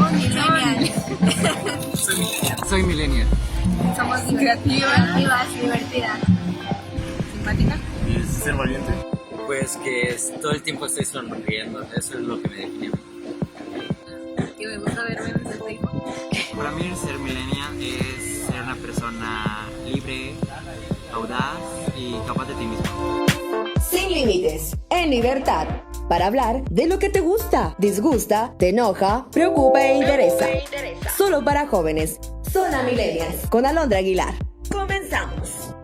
Somos millennials. Soy millennial. Somos creativas, divertidas. ¿Simpáticas? Y ser valiente. Pues que todo el tiempo estoy sonriendo, eso es lo que me define a mí. Que me gusta verme en el Facebook. Para mí ser millennial es ser una persona libre, audaz y capaz de ti mismo. Sin límites, en libertad, para hablar de lo que te gusta, disgusta, te enoja, preocupa e interesa. Solo para jóvenes. Zona Millennials con Alondra Aguilar. Comenzamos.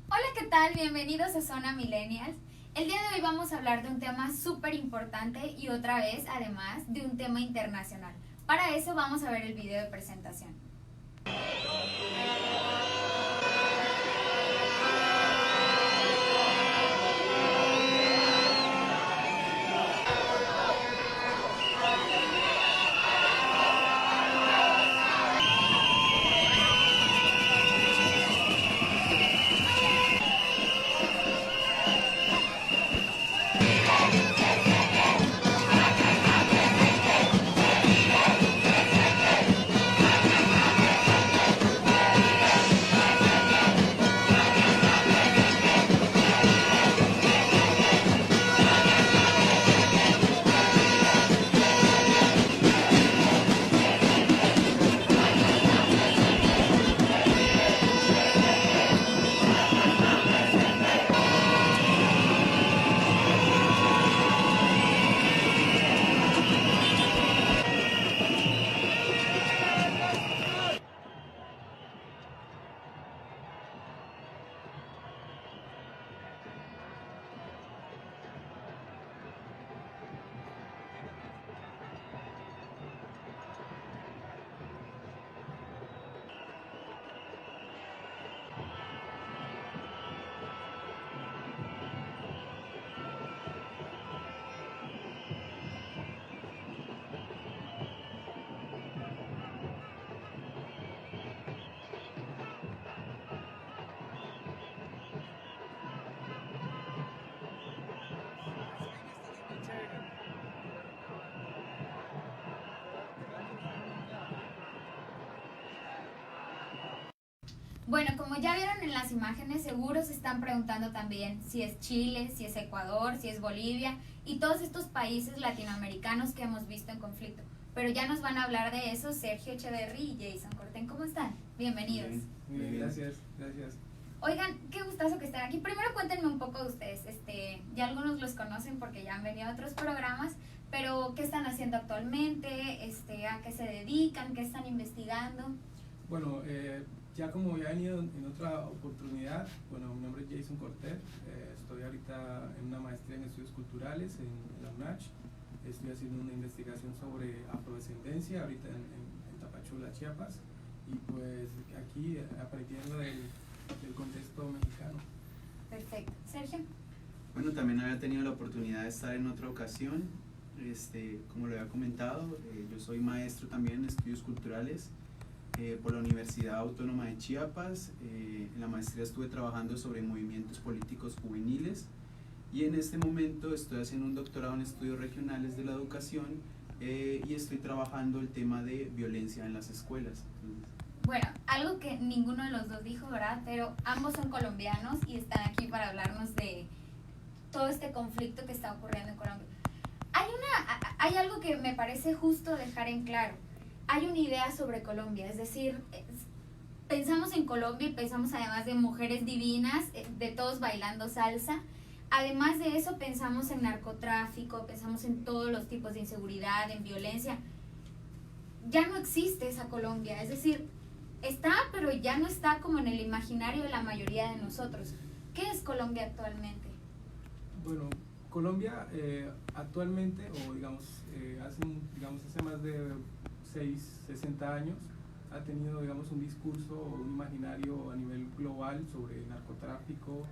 Hola, ¿qué tal? Bienvenidos a Zona Millennials. El día de hoy vamos a hablar de un tema súper importante y otra vez, además, de un tema internacional. Para eso vamos a ver el video de presentación. Bueno, como ya vieron en las imágenes, seguro se están preguntando también si es Chile, si es Ecuador, si es Bolivia y todos estos países latinoamericanos que hemos visto en conflicto. Pero ya nos van a hablar de eso Sergio Echeverry y Jason Corten. ¿Cómo están? Bienvenidos. Muy bien, gracias. Oigan, qué gustazo que estén aquí. Primero cuéntenme un poco de ustedes. Ya algunos los conocen porque ya han venido a otros programas, pero ¿qué están haciendo actualmente? ¿A qué se dedican? ¿Qué están investigando? Bueno, ya como ya he venido en otra oportunidad, bueno, mi nombre es Jason Cortés, estoy ahorita en una maestría en estudios culturales en la UNACH, estoy haciendo una investigación sobre afrodescendencia ahorita en Tapachula, Chiapas, y pues aquí aprendiendo del contexto mexicano. Perfecto. Sergio. Bueno, también había tenido la oportunidad de estar en otra ocasión, como lo había comentado, yo soy maestro también en estudios culturales por la Universidad Autónoma de Chiapas. En la maestría estuve trabajando sobre movimientos políticos juveniles y en este momento estoy haciendo un doctorado en estudios regionales de la educación y estoy trabajando el tema de violencia en las escuelas. Bueno, algo que ninguno de los dos dijo, ¿verdad? Pero ambos son colombianos y están aquí para hablarnos de todo este conflicto que está ocurriendo en Colombia. Hay algo que me parece justo dejar en claro. Hay una idea sobre Colombia, es decir, pensamos en Colombia y pensamos además de mujeres divinas, de todos bailando salsa. Además de eso pensamos en narcotráfico, pensamos en todos los tipos de inseguridad, en violencia. Ya no existe esa Colombia, es decir, está, pero ya no está como en el imaginario de la mayoría de nosotros. ¿Qué es Colombia actualmente? Bueno, Colombia actualmente, o hace más de 60 años, ha tenido un discurso o un imaginario a nivel global sobre narcotráfico,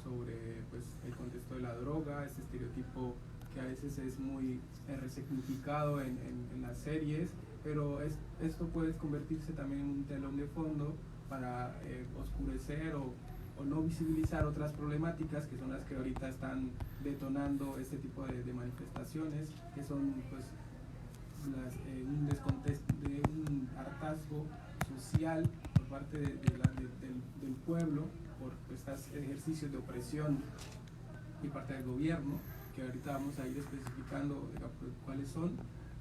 sobre pues, el contexto de la droga, este estereotipo que a veces es muy resignificado en las series, pero esto puede convertirse también en un telón de fondo para oscurecer o o no visibilizar otras problemáticas que son las que ahorita están detonando este tipo de manifestaciones, que son pues un hartazgo social por parte del pueblo por estos ejercicios de opresión y parte del gobierno, que ahorita vamos a ir especificando cuáles son,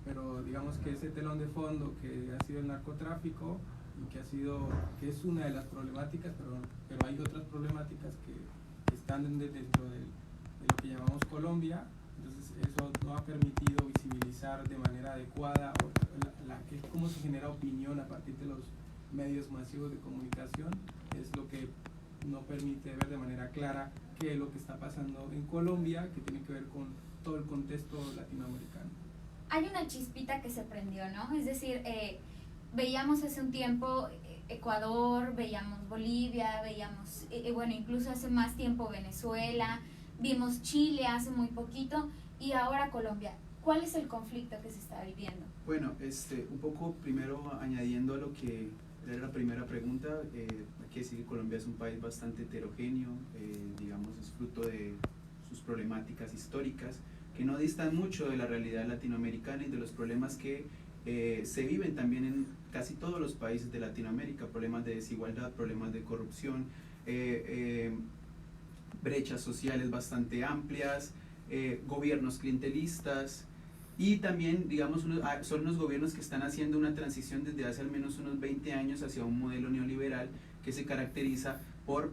pero digamos que ese telón de fondo que ha sido el narcotráfico y que es una de las problemáticas, pero hay otras problemáticas que están dentro de lo que llamamos Colombia. Entonces eso no ha permitido visibilizar de manera adecuada cómo se genera opinión a partir de los medios masivos de comunicación, es lo que no permite ver de manera clara qué es lo que está pasando en Colombia, que tiene que ver con todo el contexto latinoamericano. Hay una chispita que se prendió, ¿no? Es decir, veíamos hace un tiempo Ecuador, veíamos Bolivia, veíamos, bueno, incluso hace más tiempo Venezuela, vimos Chile hace muy poquito y ahora Colombia. ¿Cuál es el conflicto que se está viviendo? Bueno, un poco primero añadiendo a lo que era la primera pregunta, hay que decir que Colombia es un país bastante heterogéneo, digamos, es fruto de sus problemáticas históricas, que no distan mucho de la realidad latinoamericana y de los problemas que se viven también en casi todos los países de Latinoamérica, problemas de desigualdad, problemas de corrupción, brechas sociales bastante amplias, gobiernos clientelistas, y también, digamos, son unos gobiernos que están haciendo una transición desde hace al menos unos 20 años hacia un modelo neoliberal que se caracteriza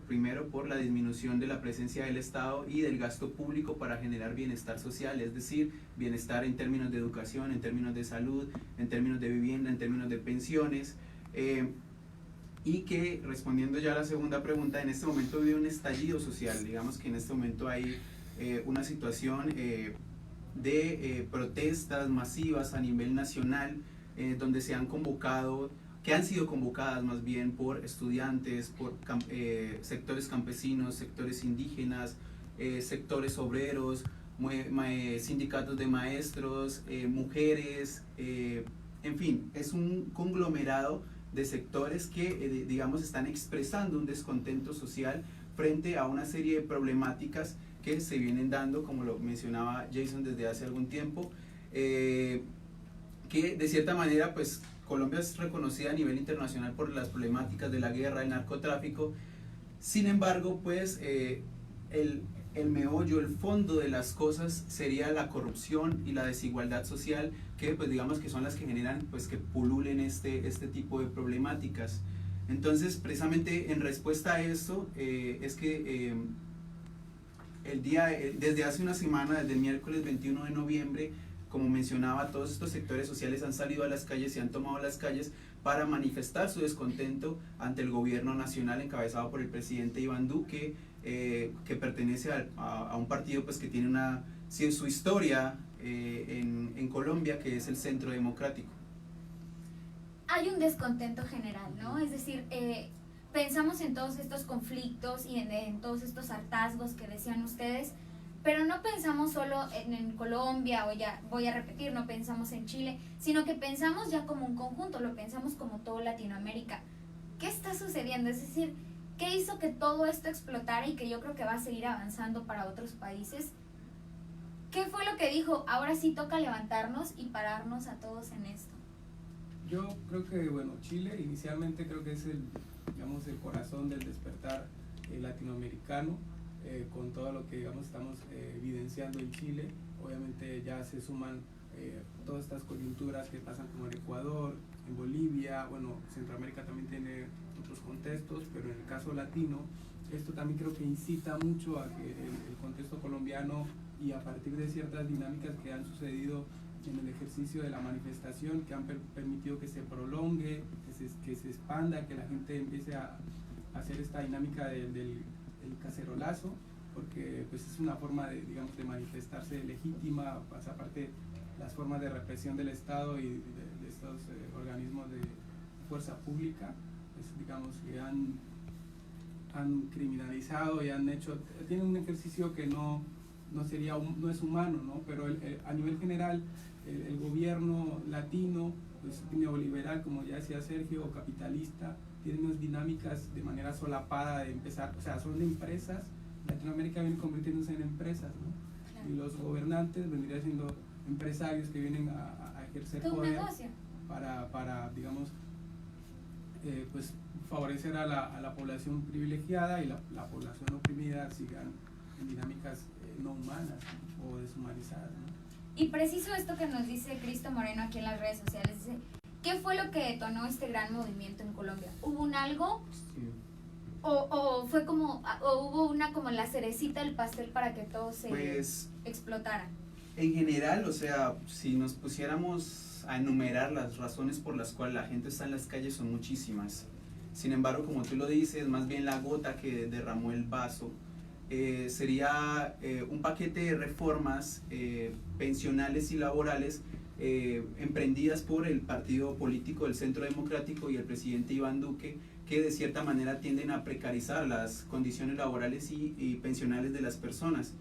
primero por la disminución de la presencia del Estado y del gasto público para generar bienestar social, es decir, bienestar en términos de educación, en términos de salud, en términos de vivienda, en términos de pensiones, y que, respondiendo ya a la segunda pregunta, en este momento vive un estallido social. Digamos que en este momento hay una situación de protestas masivas a nivel nacional, donde que han sido convocadas más bien por estudiantes, por sectores campesinos, sectores indígenas, sectores obreros, sindicatos de maestros, mujeres, en fin, es un conglomerado de sectores que, digamos, están expresando un descontento social frente a una serie de problemáticas que se vienen dando, como lo mencionaba Jason, desde hace algún tiempo, que de cierta manera pues Colombia es reconocida a nivel internacional por las problemáticas de la guerra, el narcotráfico. Sin embargo, pues el meollo, el fondo de las cosas sería la corrupción y la desigualdad social, que pues digamos que son las que generan pues que pululen este tipo de problemáticas. Entonces, precisamente en respuesta a esto, es que desde hace una semana, desde el miércoles 21 de noviembre, como mencionaba, todos estos sectores sociales han salido a las calles y han tomado las calles para manifestar su descontento ante el gobierno nacional encabezado por el presidente Iván Duque, que pertenece a un partido pues que tiene su historia en Colombia, que es el Centro Democrático. Hay un descontento general, ¿no? Es decir, pensamos en todos estos conflictos y en todos estos hartazgos que decían ustedes, pero no pensamos solo en Colombia, o ya voy a repetir, no pensamos en Chile, sino que pensamos ya como un conjunto, lo pensamos como todo Latinoamérica. ¿Qué está sucediendo? Es decir, ¿qué hizo que todo esto explotara y que yo creo que va a seguir avanzando para otros países? ¿Qué fue lo que dijo? Ahora sí toca levantarnos y pararnos a todos en esto. Yo creo que, bueno, Chile inicialmente creo que es el corazón del despertar latinoamericano, con todo lo que, digamos, estamos evidenciando en Chile. Obviamente ya se suman todas estas coyunturas que pasan como en Ecuador, en Bolivia, bueno, Centroamérica también tiene otros contextos, pero en el caso latino, esto también creo que incita mucho a que el contexto colombiano, y a partir de ciertas dinámicas que han sucedido en el ejercicio de la manifestación, que han permitido que se prolongue, que se expanda, que la gente empiece a hacer esta dinámica del cacerolazo, porque pues es una forma de, digamos, de manifestarse legítima, pues, aparte las formas de represión del Estado y de estos organismos de fuerza pública, pues, digamos, que han criminalizado y han hecho, tienen un ejercicio que no es humano, ¿no? Pero a nivel general el gobierno latino, pues neoliberal, como ya decía Sergio, o capitalista, tienen unas dinámicas de manera solapada de empezar, o sea, son de empresas. Latinoamérica viene convirtiéndose en empresas, ¿no? Claro. Y los gobernantes vendrían siendo empresarios que vienen a ejercer Todo un poder negocio. para digamos, pues favorecer a la población privilegiada y la población oprimida sigan en dinámicas no humanas, ¿no? O deshumanizadas, ¿no? Y preciso esto que nos dice Cristo Moreno aquí en las redes sociales, dice, ¿qué fue lo que detonó este gran movimiento en Colombia? ¿Hubo un algo? ¿O fue como, o hubo una como la cerecita del pastel para que todo se Pues explotara? en general, o sea, si nos pusiéramos a enumerar las razones por las cuales la gente está en las calles son muchísimas. Sin embargo, como tú lo dices, más bien la gota que derramó el vaso sería un paquete de reformas pensionales y laborales emprendidas por el partido político del Centro Democrático y el presidente Iván Duque, que de cierta manera tienden a precarizar las condiciones laborales y pensionales de las personas.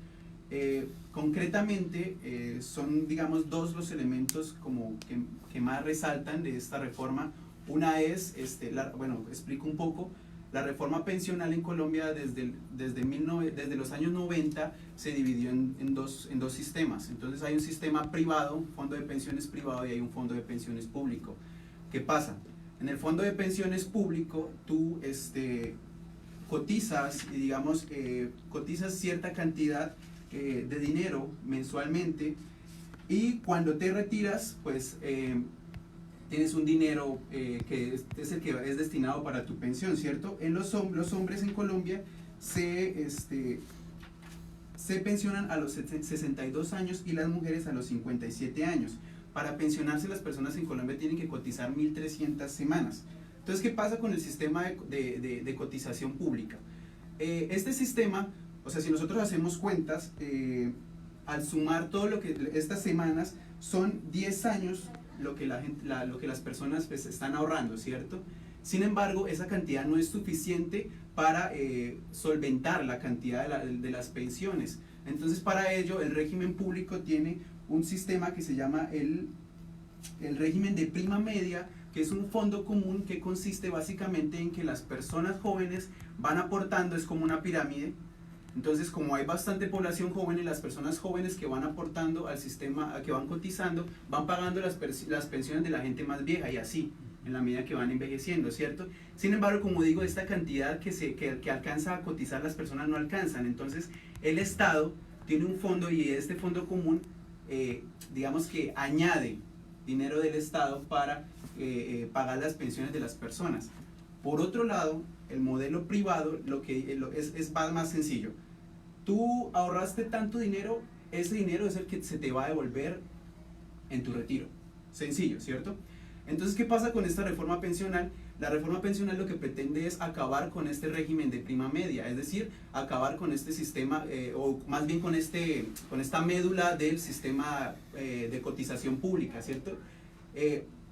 Concretamente son, digamos, dos los elementos como que más resaltan de esta reforma. Una es, bueno, explico un poco. La reforma pensional en Colombia desde los años 90 se dividió en dos sistemas. Entonces hay un sistema privado, un fondo de pensiones privado, y hay un fondo de pensiones público. ¿Qué pasa? En el fondo de pensiones público tú cotizas y digamos cotizas cierta cantidad de dinero mensualmente, y cuando te retiras pues tienes un dinero que es el que es destinado para tu pensión, ¿cierto? Los hombres en Colombia se pensionan a los 62 años y las mujeres a los 57 años. Para pensionarse las personas en Colombia tienen que cotizar 1.300 semanas. Entonces, ¿qué pasa con el sistema de cotización pública? Este sistema, o sea, si nosotros hacemos cuentas, al sumar todo lo que estas semanas son 10 años lo que las personas pues, están ahorrando, ¿cierto? Sin embargo, esa cantidad no es suficiente para solventar la cantidad de las pensiones. Entonces, para ello, el régimen público tiene un sistema que se llama el régimen de prima media, que es un fondo común que consiste básicamente en que las personas jóvenes van aportando, es como una pirámide. Entonces, como hay bastante población joven, y las personas jóvenes que van aportando al sistema, que van cotizando, van pagando las pensiones de la gente más vieja, y así, en la medida que van envejeciendo, ¿cierto? Sin embargo, como digo, esta cantidad que alcanza a cotizar las personas no alcanzan. Entonces, el Estado tiene un fondo, y este fondo común, digamos que añade dinero del Estado para pagar las pensiones de las personas. Por otro lado, el modelo privado es más sencillo. Tú ahorraste tanto dinero, ese dinero es el que se te va a devolver en tu retiro. Sencillo, ¿cierto? Entonces, ¿qué pasa con esta reforma pensional? La reforma pensional lo que pretende es acabar con este régimen de prima media, es decir, acabar con este sistema, o más bien con esta médula del sistema de cotización pública, ¿cierto?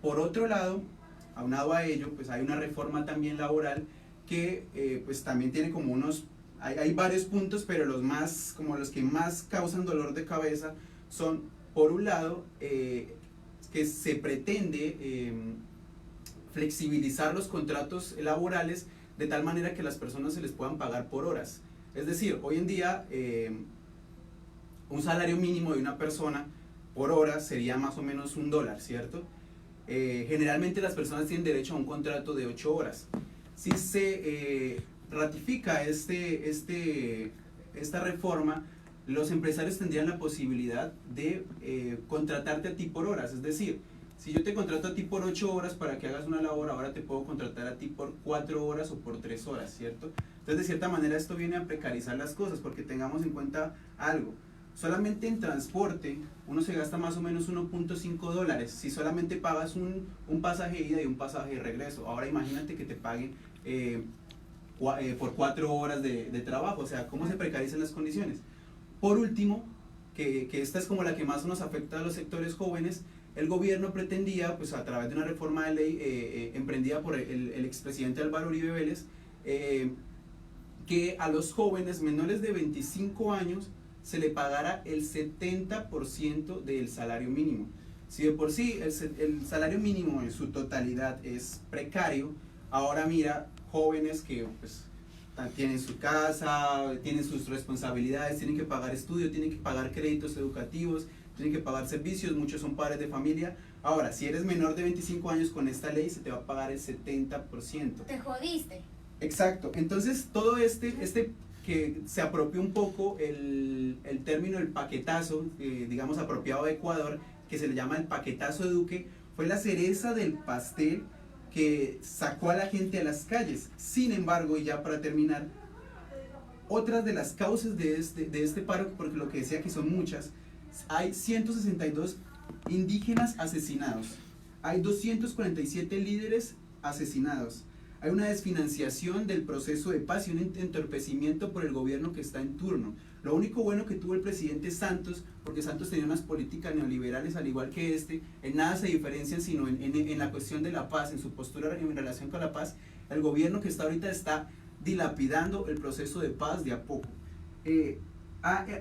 Por otro lado, aunado a ello, pues hay una reforma también laboral que pues también tiene como hay varios puntos, pero los que más causan dolor de cabeza son, por un lado, que se pretende flexibilizar los contratos laborales de tal manera que las personas se les puedan pagar por horas. Es decir, hoy en día un salario mínimo de una persona por hora sería más o menos $1, ¿cierto? Generalmente las personas tienen derecho a un contrato de 8 horas. Si se ratifica esta reforma, los empresarios tendrían la posibilidad de contratarte a ti por horas. Es decir, si yo te contrato a ti por 8 horas para que hagas una labor, ahora te puedo contratar a ti por 4 horas o por 3 horas, ¿cierto? Entonces, de cierta manera, esto viene a precarizar las cosas, porque tengamos en cuenta algo. Solamente en transporte uno se gasta más o menos $1.5 si solamente pagas un pasaje de ida y un pasaje de regreso. Ahora imagínate que te paguen por 4 horas de trabajo. O sea, ¿cómo se precarizan las condiciones? Por último, que esta es como la que más nos afecta a los sectores jóvenes, el gobierno pretendía, pues a través de una reforma de ley emprendida por el expresidente Álvaro Uribe Vélez, que a los jóvenes menores de 25 años se le pagara el 70% del salario mínimo. Si de por sí el salario mínimo en su totalidad es precario, ahora mira jóvenes que pues tienen su casa, tienen sus responsabilidades, tienen que pagar estudios, tienen que pagar créditos educativos, tienen que pagar servicios, muchos son padres de familia. Ahora, si eres menor de 25 años con esta ley se te va a pagar el 70%. Te jodiste. Exacto, entonces todo este que se apropió un poco el término, el paquetazo, digamos apropiado de Ecuador, que se le llama el paquetazo de Duque, fue la cereza del pastel que sacó a la gente a las calles. Sin embargo, y ya para terminar, otras de las causas de este paro, porque lo que decía que son muchas, hay 162 indígenas asesinados, hay 247 líderes asesinados, hay una desfinanciación del proceso de paz y un entorpecimiento por el gobierno que está en turno. Lo único bueno que tuvo el presidente Santos, porque Santos tenía unas políticas neoliberales al igual que en nada se diferencian sino en la cuestión de la paz, en su postura en relación con la paz. El gobierno que está ahorita está dilapidando el proceso de paz de a poco.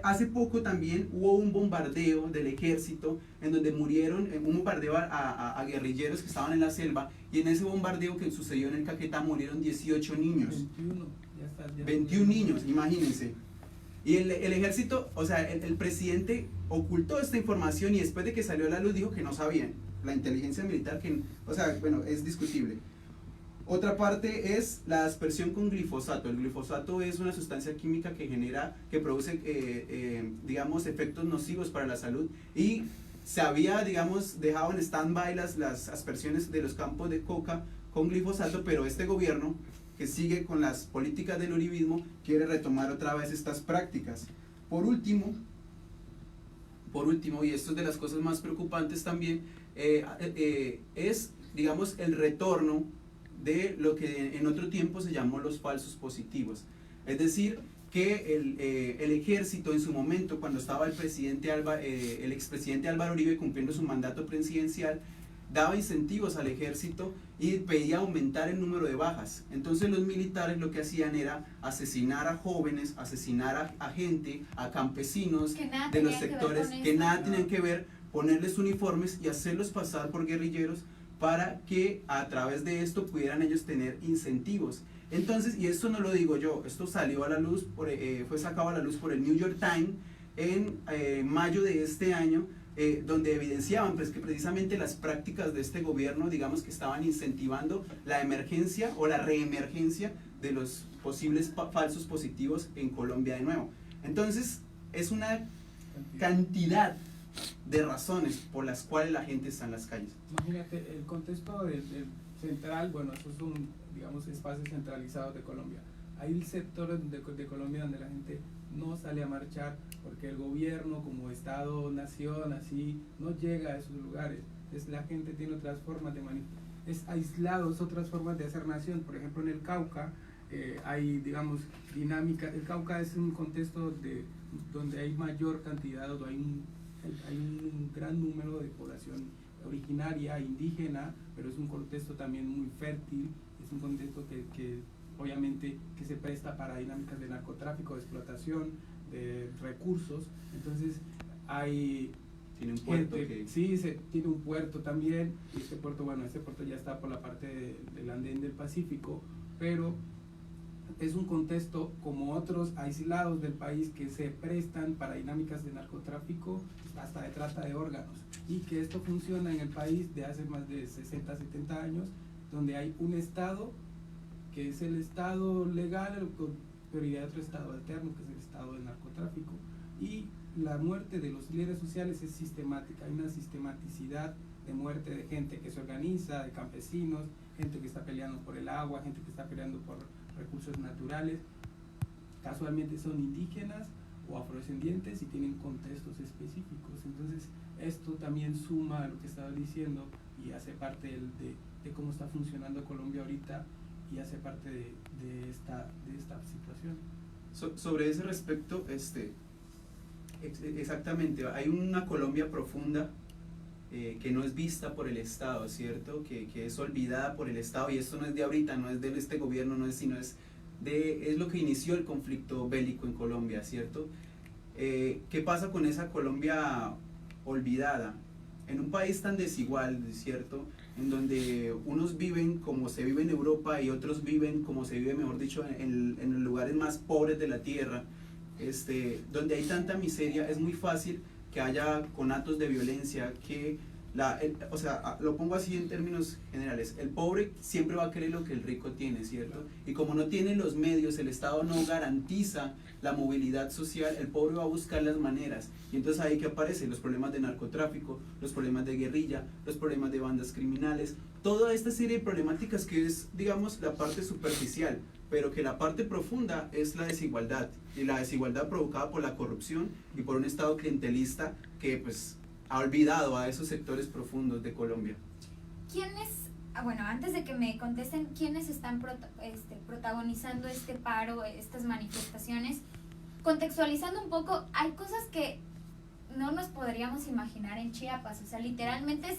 Hace poco también hubo un bombardeo del ejército en donde murieron, un bombardeo a guerrilleros que estaban en la selva, y en ese bombardeo que sucedió en el Caquetá murieron 18 niños. 21, ya está, ya 21 niños, imagínense. Y el ejército, o sea, el presidente ocultó esta información y después de que salió a la luz dijo que no sabían. La inteligencia militar, o sea, bueno, es discutible. Otra parte es la aspersión con glifosato. El glifosato es una sustancia química que produce, digamos, efectos nocivos para la salud, y se había, digamos, dejado en stand-by las aspersiones de los campos de coca con glifosato, pero este gobierno, que sigue con las políticas del uribismo, quiere retomar otra vez estas prácticas. Por último, y esto es de las cosas más preocupantes también, es, digamos, el retorno de lo que en otro tiempo se llamó los falsos positivos. Es decir, que el ejército en su momento, cuando estaba el expresidente Álvaro Uribe cumpliendo su mandato presidencial, daba incentivos al ejército y pedía aumentar el número de bajas. Entonces los militares lo que hacían era asesinar a jóvenes, asesinar a gente, a campesinos de los sectores que nada tenían que ver, ponerles uniformes y hacerlos pasar por guerrilleros para que a través de esto pudieran ellos tener incentivos. Entonces, y esto no lo digo yo, esto salió a la luz, fue sacado a la luz por el New York Times en mayo de este año, donde evidenciaban pues, que precisamente las prácticas de este gobierno, digamos que estaban incentivando la emergencia o la reemergencia de los posibles falsos positivos en Colombia de nuevo. Entonces, es una cantidad de razones por las cuales la gente está en las calles. Imagínate, el contexto del central, bueno, esos son, digamos, espacios centralizados de Colombia. Hay sectores de Colombia donde la gente no sale a marchar porque el gobierno como Estado, nación, así, no llega a esos lugares. Entonces la gente tiene otras formas de es aislados, otras formas de hacer nación. Por ejemplo, en el Cauca hay, digamos, dinámica. El Cauca es un contexto donde hay mayor cantidad, o hay un gran número de población originaria, indígena, pero es un contexto también muy fértil, es un contexto que obviamente que se presta para dinámicas de narcotráfico, de explotación, de recursos. Entonces tiene un puerto tiene un puerto también, y este puerto ya está por la parte del andén del Pacífico, pero es un contexto como otros aislados del país que se prestan para dinámicas de narcotráfico, hasta de trata de órganos, y que esto funciona en el país de hace más de 60, 70 años, donde hay un Estado que es el Estado legal, pero hay otro Estado alterno que es el Estado del narcotráfico, y la muerte de los líderes sociales es sistemática. Hay una sistematicidad de muerte de gente que se organiza, de campesinos, gente que está peleando por el agua, gente que está peleando por recursos naturales. Casualmente son indígenas o afrodescendientes y tienen contextos específicos. Entonces esto también suma a lo que estaba diciendo y hace parte de cómo está funcionando Colombia ahorita, y hace parte de esta situación. Sobre ese respecto, exactamente, hay una Colombia profunda que no es vista por el Estado, ¿cierto? Que es olvidada por el Estado, y esto no es de ahorita, no es de este gobierno, no es, sino es lo que inició el conflicto bélico en Colombia, ¿cierto? ¿Qué pasa con esa Colombia olvidada? en un país tan desigual, ¿cierto? En donde unos viven como se vive en Europa y otros viven como se vive, mejor dicho, en los lugares más pobres de la tierra, donde hay tanta miseria, es muy fácil que haya conatos de violencia, que o sea, lo pongo así en términos generales, el pobre siempre va a querer lo que el rico tiene, ¿cierto? Y como no tiene los medios, el Estado no garantiza la movilidad social, el pobre va a buscar las maneras, y entonces ahí que aparecen los problemas de narcotráfico, los problemas de guerrilla, los problemas de bandas criminales, toda esta serie de problemáticas que es, digamos, la parte superficial, pero que la parte profunda es la desigualdad, y la desigualdad provocada por la corrupción y por un Estado clientelista que pues ha olvidado a esos sectores profundos de Colombia. ¿Quiénes, bueno, antes de que me contesten, quiénes están protagonizando este paro, estas manifestaciones? Contextualizando un poco, hay cosas que no nos podríamos imaginar en Chiapas, o sea, literalmente es,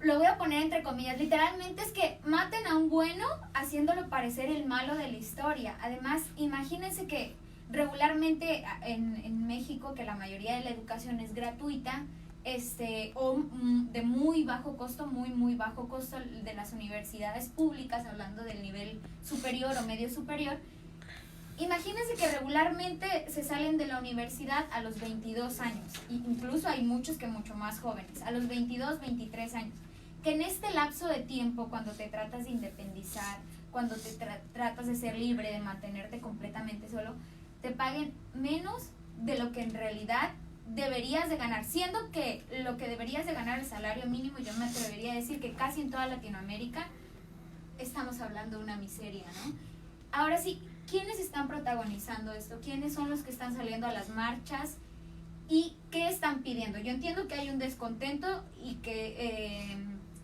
lo voy a poner entre comillas, literalmente es que maten a un bueno haciéndolo parecer el malo de la historia. Además, imagínense que regularmente en México, que la mayoría de la educación es gratuita, o de muy bajo costo, muy bajo costo de las universidades públicas, hablando del nivel superior o medio superior. Imagínense que regularmente se salen de la universidad a los 22 años, incluso hay muchos que mucho más jóvenes, a los 22, 23 años, que en este lapso de tiempo, cuando te tratas de independizar, cuando te tratas de ser libre, de mantenerte completamente solo, te paguen menos de lo que en realidad deberías de ganar, siendo que lo que deberías de ganar el salario mínimo, yo me atrevería a decir que casi en toda Latinoamérica estamos hablando de una miseria, ¿no? Ahora sí, ¿quiénes están protagonizando esto? ¿Quiénes son los que están saliendo a las marchas? ¿Y qué están pidiendo? Yo entiendo que hay un descontento y que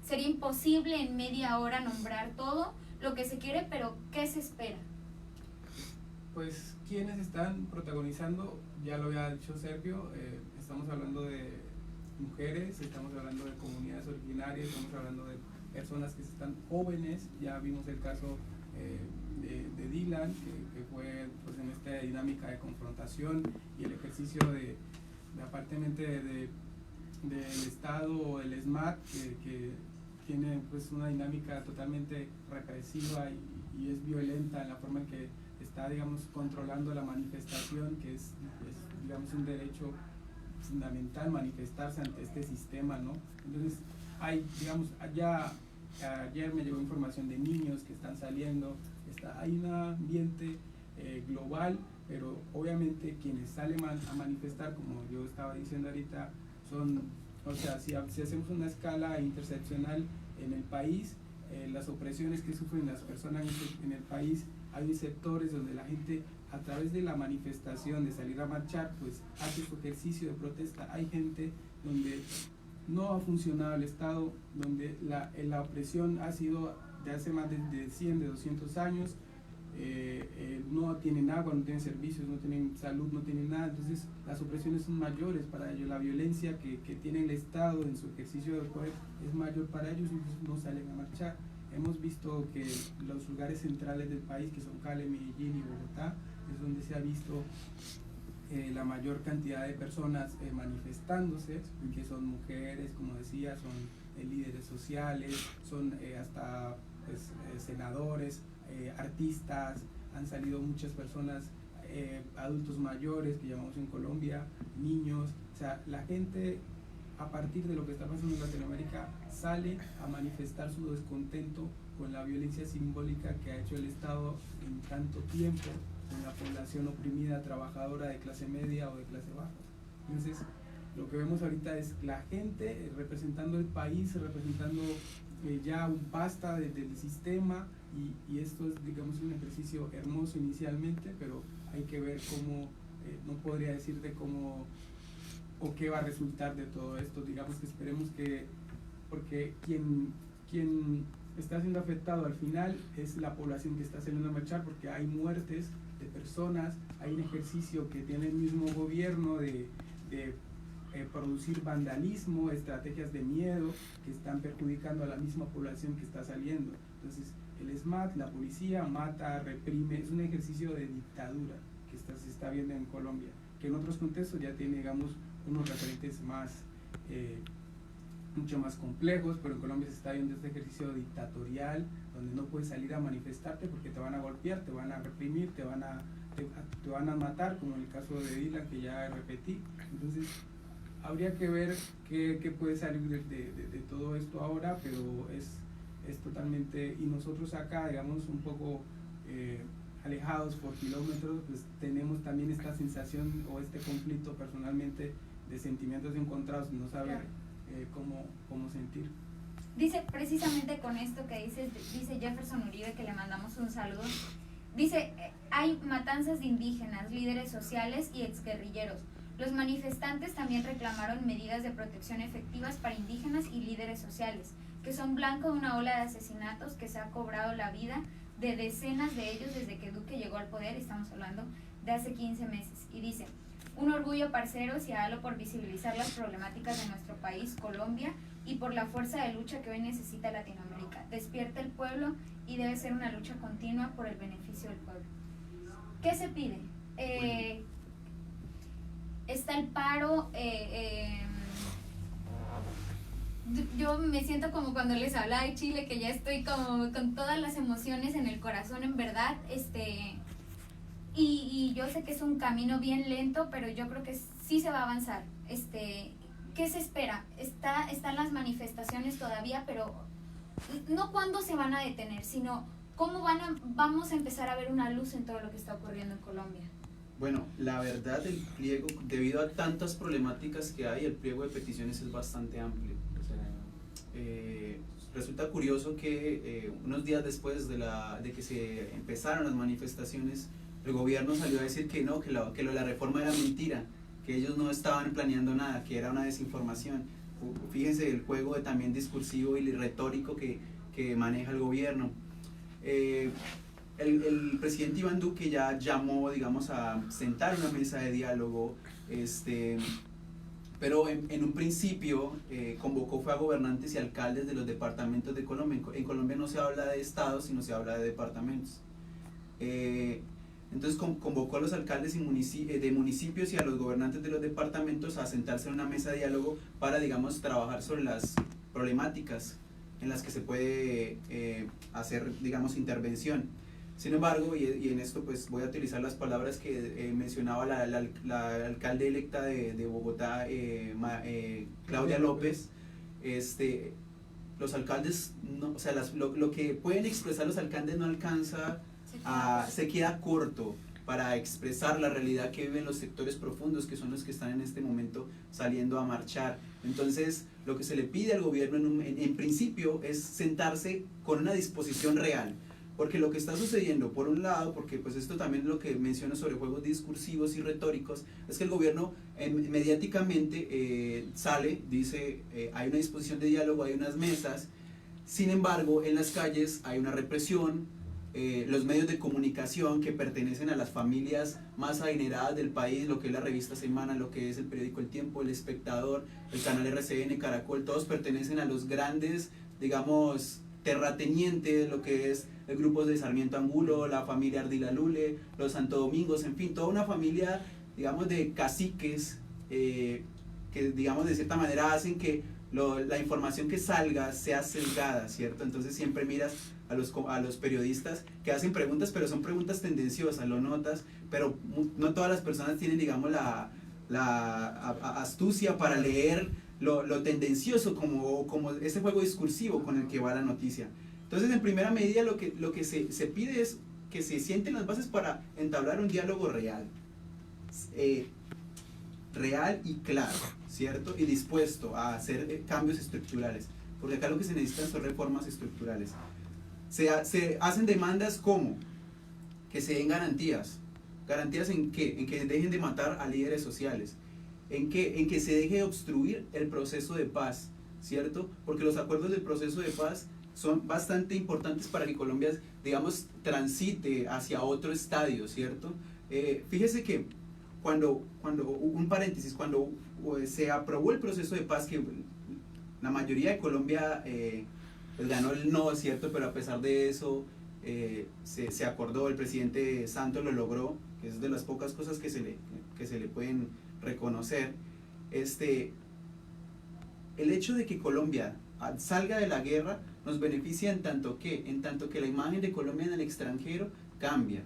sería imposible en media hora nombrar todo lo que se quiere, pero ¿qué se espera? Pues quienes están protagonizando, ya lo había dicho Sergio, estamos hablando de mujeres, estamos hablando de comunidades originarias, estamos hablando de personas que están jóvenes, ya vimos el caso de Dylan, que fue pues, en esta dinámica de confrontación y el ejercicio de aparentemente del Estado o el SMAT, que tiene pues una dinámica totalmente represiva y es violenta en la forma en que está, digamos, controlando la manifestación, que es digamos, un derecho fundamental manifestarse ante este sistema, ¿no? Entonces, hay, digamos, ayer me llegó información de niños que están saliendo, hay un ambiente global, pero obviamente quienes salen a manifestar, como yo estaba diciendo ahorita, son, o sea, si hacemos una escala interseccional en el país, las opresiones que sufren las personas en el país, hay sectores donde la gente a través de la manifestación, de salir a marchar, pues hace su ejercicio de protesta. Hay gente donde no ha funcionado el Estado, donde la opresión ha sido de hace más de 100, de 200 años, no tienen agua, no tienen servicios, no tienen salud, no tienen nada. Entonces las opresiones son mayores para ellos, la violencia que tiene el Estado en su ejercicio del poder es mayor para ellos, y no salen a marchar. Hemos visto que los lugares centrales del país, que son Cali, Medellín y Bogotá, es donde se ha visto la mayor cantidad de personas manifestándose, que son mujeres, como decía, son líderes sociales, son hasta pues, senadores, artistas, han salido muchas personas, adultos mayores, que llamamos en Colombia, niños, o sea, la gente a partir de lo que está pasando en Latinoamérica sale a manifestar su descontento con la violencia simbólica que ha hecho el Estado en tanto tiempo con la población oprimida, trabajadora de clase media o de clase baja. Entonces, lo que vemos ahorita es la gente representando el país, representando ya un basta del sistema, y esto es, digamos, un ejercicio hermoso inicialmente, pero hay que ver cómo, no podría decirte cómo o qué va a resultar de todo esto. Digamos que esperemos que, porque quien está siendo afectado al final es la población que está saliendo a marchar, porque hay muertes de personas, hay un ejercicio que tiene el mismo gobierno de producir vandalismo, estrategias de miedo que están perjudicando a la misma población que está saliendo. Entonces el SMAT, la policía, mata, reprime, es un ejercicio de dictadura que se está viendo en Colombia, que en otros contextos ya tiene, digamos, unos referentes más mucho más complejos, pero en Colombia se está viendo este ejercicio dictatorial, donde no puedes salir a manifestarte porque te van a golpear, te van a reprimir, te van a matar, como en el caso de Dylan, que ya repetí. Entonces, habría que ver qué puede salir de todo esto ahora, pero es totalmente, y nosotros acá, digamos, un poco alejados por kilómetros, pues tenemos también esta sensación o este conflicto personalmente de sentimientos encontrados, no saber cómo sentir. Dice precisamente con esto que dice Jefferson Uribe, que le mandamos un saludo, dice, hay matanzas de indígenas, líderes sociales y exguerrilleros. Los manifestantes también reclamaron medidas de protección efectivas para indígenas y líderes sociales, que son blanco de una ola de asesinatos que se ha cobrado la vida de decenas de ellos desde que Duque llegó al poder, estamos hablando de hace 15 meses. Y dice, un orgullo parceros y hágalo por visibilizar las problemáticas de nuestro país, Colombia, y por la fuerza de lucha que hoy necesita Latinoamérica. Despierta el pueblo y debe ser una lucha continua por el beneficio del pueblo. ¿Qué se pide? Está el paro, yo me siento como cuando les hablaba de Chile, que ya estoy como con todas las emociones en el corazón, en verdad, y yo sé que es un camino bien lento, pero yo creo que sí se va a avanzar. ¿Qué se espera? Están las manifestaciones todavía, pero no cuándo se van a detener, sino cómo vamos a empezar a ver una luz en todo lo que está ocurriendo en Colombia. Bueno, la verdad, el pliego, debido a tantas problemáticas que hay, el pliego de peticiones es bastante amplio. O sea, resulta curioso que unos días después de que se empezaron las manifestaciones, el gobierno salió a decir que no, que lo de la reforma era mentira, que ellos no estaban planeando nada, que era una desinformación. Fíjense el juego también discursivo y retórico que maneja el gobierno. El presidente Iván Duque ya llamó, digamos, a sentar una mesa de diálogo, pero en un principio convocó fue a gobernantes y alcaldes de los departamentos de Colombia. En Colombia no se habla de estados, sino se habla de departamentos. Entonces convocó a los alcaldes de municipios y a los gobernantes de los departamentos a sentarse en una mesa de diálogo para, digamos, trabajar sobre las problemáticas en las que se puede hacer, digamos, intervención. Sin embargo, y en esto pues voy a utilizar las palabras que mencionaba la alcalde electa de Bogotá, Claudia López, los alcaldes, no, o sea, lo que pueden expresar los alcaldes no alcanza, se queda corto para expresar la realidad que viven los sectores profundos, que son los que están en este momento saliendo a marchar. Entonces, lo que se le pide al gobierno en principio es sentarse con una disposición real. Porque lo que está sucediendo, por un lado, porque pues esto también es lo que menciono sobre juegos discursivos y retóricos, es que el gobierno mediáticamente sale, dice, hay una disposición de diálogo, hay unas mesas, sin embargo, en las calles hay una represión, los medios de comunicación que pertenecen a las familias más adineradas del país, lo que es la revista Semana, lo que es el periódico El Tiempo, El Espectador, el canal RCN, Caracol, todos pertenecen a los grandes, digamos, terratenientes, lo que es el grupo de Sarmiento Angulo, la familia Ardila Lule, los Santo Domingos, en fin, toda una familia, digamos, de caciques que, digamos, de cierta manera hacen que la información que salga sea sesgada, ¿cierto? Entonces siempre miras a los periodistas que hacen preguntas, pero son preguntas tendenciosas, lo notas, pero no todas las personas tienen, digamos, la astucia para leer lo tendencioso como ese juego discursivo con el que va la noticia. Entonces, en primera medida, lo que se pide es que se sienten las bases para entablar un diálogo real, real y claro, ¿cierto? Y dispuesto a hacer cambios estructurales, porque acá lo que se necesitan son reformas estructurales. Se hacen demandas como que se den garantías. ¿Garantías en qué? En que dejen de matar a líderes sociales. En que se deje de obstruir el proceso de paz, ¿cierto? Porque los acuerdos del proceso de paz son bastante importantes para que Colombia, digamos, transite hacia otro estadio, ¿cierto? Fíjese que cuando se aprobó el proceso de paz, que la mayoría de Colombia pues ganó el no, ¿cierto? Pero a pesar de eso se acordó, el presidente Santos lo logró, que es de las pocas cosas que se le pueden reconocer. el hecho de que Colombia salga de la guerra nos beneficia en tanto que la imagen de Colombia en el extranjero cambia.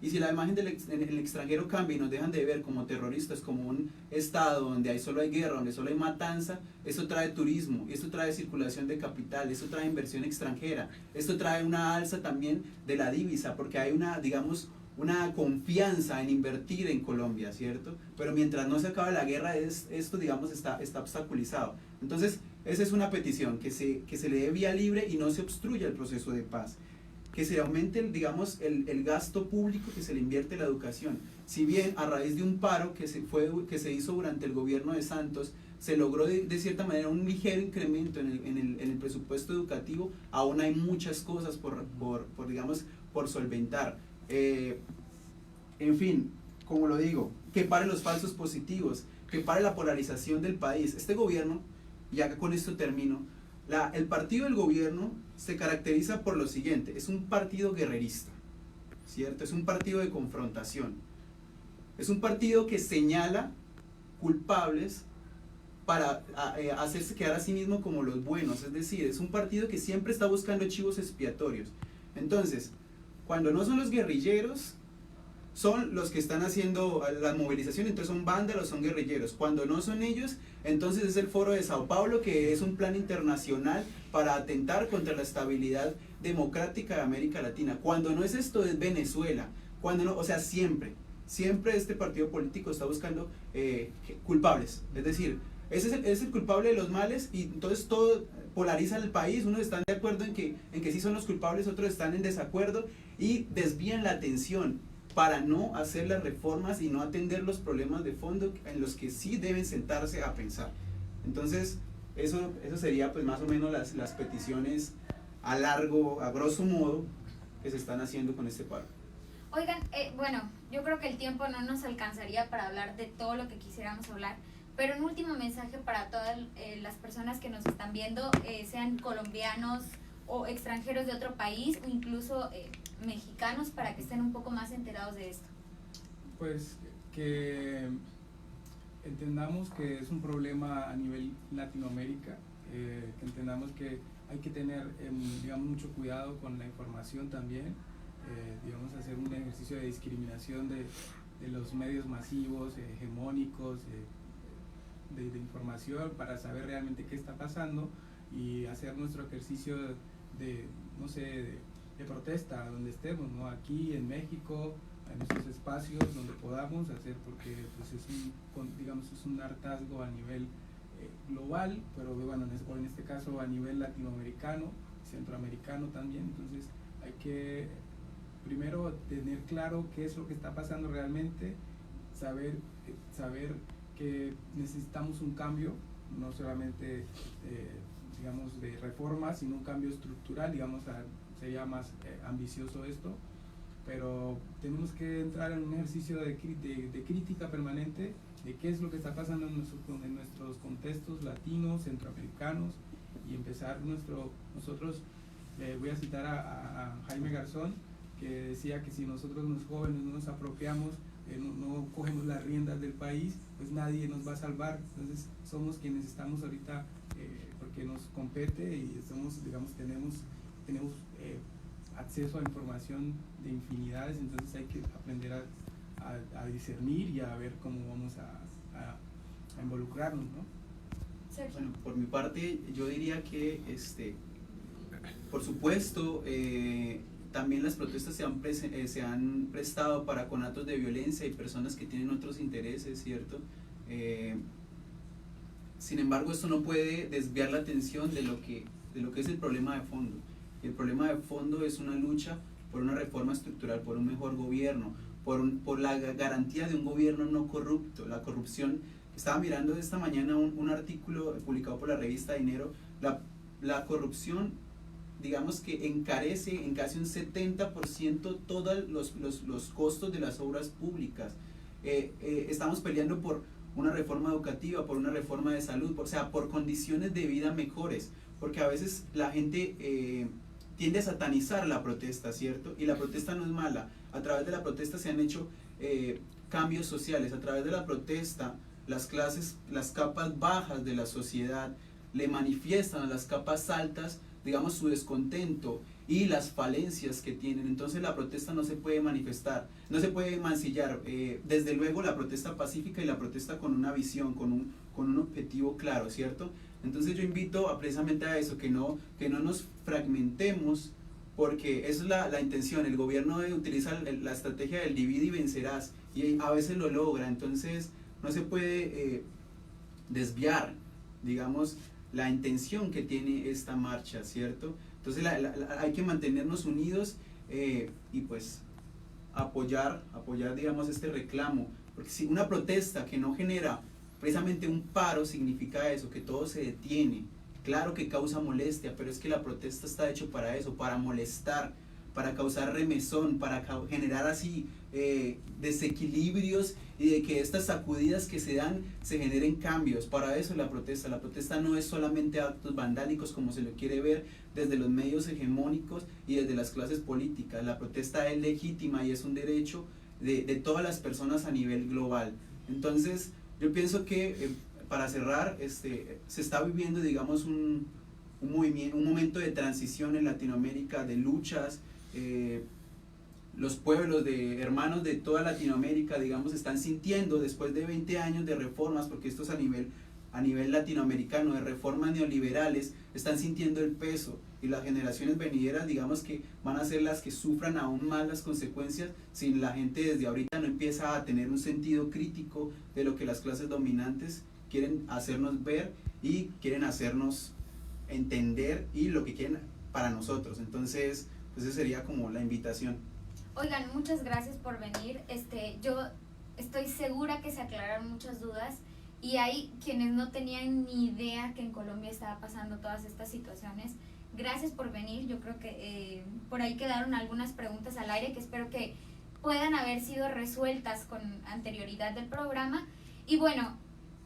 Y si la imagen en el extranjero cambia y nos dejan de ver como terroristas, como un estado donde solo hay guerra, donde solo hay matanza, eso trae turismo, esto trae circulación de capital, esto trae inversión extranjera, esto trae una alza también de la divisa, porque hay una confianza en invertir en Colombia, ¿cierto? Pero mientras no se acabe la guerra, esto digamos está obstaculizado. Entonces, esa es una petición, que se le dé vía libre y no se obstruya el proceso de paz. Que se aumente, digamos, el gasto público que se le invierte en la educación. Si bien a raíz de un paro que se hizo durante el gobierno de Santos, se logró de cierta manera un ligero incremento en el presupuesto educativo, aún hay muchas cosas por solventar. En fin, como lo digo, que pare los falsos positivos, que pare la polarización del país. Este gobierno, y acá con esto termino, el partido del gobierno se caracteriza por lo siguiente: es un partido guerrerista, ¿cierto? Es un partido de confrontación, es un partido que señala culpables para hacerse quedar a sí mismo como los buenos, es decir, es un partido que siempre está buscando chivos expiatorios. Entonces, cuando no son los guerrilleros, son los que están haciendo la movilización, entonces son vándalos, son guerrilleros. Cuando no son ellos, entonces es el Foro de Sao Paulo, que es un plan internacional para atentar contra la estabilidad democrática de América Latina. Cuando no es esto, es Venezuela. Cuando no, o sea, siempre este partido político está buscando culpables, es decir, es el culpable de los males, y entonces todo polariza el país. Unos están de acuerdo en que sí son los culpables, otros están en desacuerdo y desvían la atención para no hacer las reformas y no atender los problemas de fondo en los que sí deben sentarse a pensar. Entonces, eso sería pues más o menos las peticiones a grosso modo, que se están haciendo con este paro. Oigan, bueno, yo creo que el tiempo no nos alcanzaría para hablar de todo lo que quisiéramos hablar, pero un último mensaje para todas las personas que nos están viendo, sean colombianos o extranjeros de otro país, o incluso mexicanos, para que estén un poco más enterados de esto. Pues que entendamos que es un problema a nivel Latinoamérica, que entendamos que hay que tener digamos, mucho cuidado con la información también, digamos, hacer un ejercicio de discriminación de los medios masivos, hegemónicos, de información, para saber realmente qué está pasando y hacer nuestro ejercicio de no sé, de protesta donde estemos, ¿no? Aquí en México, en estos espacios donde podamos hacer, porque pues es un hartazgo a nivel global, pero bueno, en este caso a nivel latinoamericano, centroamericano también. Entonces hay que primero tener claro qué es lo que está pasando realmente, saber que necesitamos un cambio, no solamente digamos de reforma, sino un cambio estructural, digamos, sería más ambicioso esto, pero tenemos que entrar en un ejercicio de crítica permanente de qué es lo que está pasando en nuestros contextos latinos, centroamericanos, y empezar nosotros, voy a citar a Jaime Garzón, que decía que si nosotros los jóvenes no nos apropiamos, no cogemos las riendas del país, pues nadie nos va a salvar. Entonces somos quienes estamos ahorita, porque nos compete y tenemos acceso a información de infinidades, entonces hay que aprender a discernir y a ver cómo vamos a involucrarnos, ¿no? Bueno, por mi parte yo diría que por supuesto también las protestas se han prestado para conatos de violencia y personas que tienen otros intereses, ¿cierto? Sin embargo, esto no puede desviar la atención de lo que es el problema de fondo. Y el problema de fondo es una lucha por una reforma estructural, por un mejor gobierno, por la garantía de un gobierno no corrupto. La corrupción, estaba mirando esta mañana un artículo publicado por la revista Dinero, la corrupción, digamos que encarece en casi un 70% todos los costos de las obras públicas. Estamos peleando por una reforma educativa, por una reforma de salud, por condiciones de vida mejores, porque a veces la gente tiende a satanizar la protesta, ¿cierto? Y la protesta no es mala. A través de la protesta se han hecho cambios sociales. A través de la protesta, las capas bajas de la sociedad le manifiestan a las capas altas, digamos, su descontento y las falencias que tienen. Entonces la protesta no se puede manifestar, no se puede mancillar. Desde luego la protesta pacífica y la protesta con una visión, con un objetivo claro, ¿cierto? Entonces yo invito precisamente a eso, que no nos fragmentemos, porque esa es la intención. El gobierno utiliza la estrategia del divide y vencerás, y a veces lo logra. Entonces no se puede desviar, digamos, la intención que tiene esta marcha, ¿cierto? Entonces hay que mantenernos unidos y pues apoyar, digamos, este reclamo, porque si una protesta que no genera precisamente un paro significa eso, que todo se detiene. Claro que causa molestia, pero es que la protesta está hecho para eso, para molestar, para causar remesón, para generar así desequilibrios, y de que estas sacudidas que se dan se generen cambios. Para eso la protesta no es solamente actos vandálicos como se lo quiere ver desde los medios hegemónicos y desde las clases políticas. La protesta es legítima y es un derecho de todas las personas a nivel global. Entonces yo pienso que para cerrar, se está viviendo, digamos, un momento de transición en Latinoamérica, de luchas. Los pueblos hermanos de toda Latinoamérica, digamos, están sintiendo, después de 20 años de reformas, porque esto es a nivel latinoamericano, de reformas neoliberales, están sintiendo el peso, y las generaciones venideras, digamos, que van a ser las que sufran aún más las consecuencias si la gente desde ahorita no empieza a tener un sentido crítico de lo que las clases dominantes quieren hacernos ver y quieren hacernos entender, y lo que quieren para nosotros. Entonces, pues esa sería como la invitación. Oigan, muchas gracias por venir. Yo estoy segura que se aclararon muchas dudas, y hay quienes no tenían ni idea que en Colombia estaba pasando todas estas situaciones. Gracias por venir. Yo creo que por ahí quedaron algunas preguntas al aire que espero que puedan haber sido resueltas con anterioridad del programa. Y bueno,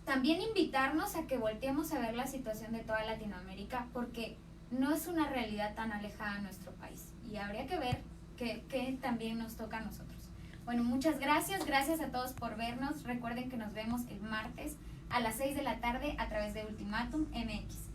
también invitarnos a que volteemos a ver la situación de toda Latinoamérica, porque no es una realidad tan alejada a nuestro país, y habría que ver que también nos toca a nosotros. Bueno, muchas gracias a todos por vernos. Recuerden que nos vemos el martes a las 6 de la tarde a través de Ultimátum MX.